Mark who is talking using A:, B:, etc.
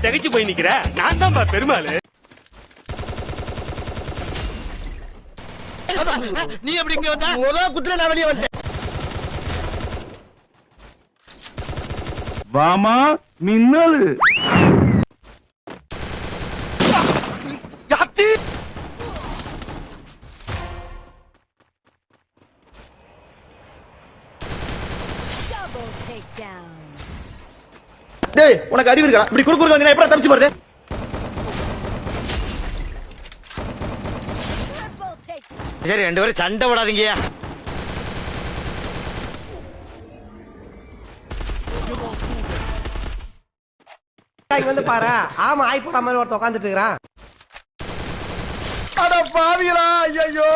A: திகைச்சு போய் நிக்கிற? நான் தான்பா பெருமாள்.
B: நீ எப்படி இங்க வந்த? முதல் குத்துல நான் வெளியே வந்தேன்.
C: வாமா மின்னல்.
B: டேய் உனக்கு அறிவு இருக்கா? இப்படி குறுக்கு வந்தீனா எப்படா தப்பிச்சு போறது? சரி ரெண்டு பேரும் சண்டை போடாதீங்கயா. இங்க வந்து பாரு. ஆமா ஆய் போற மாதிரி ஒருத்தன் உட்கார்ந்துட்டு இருக்கான். அட பாவிகளா ஐயோ.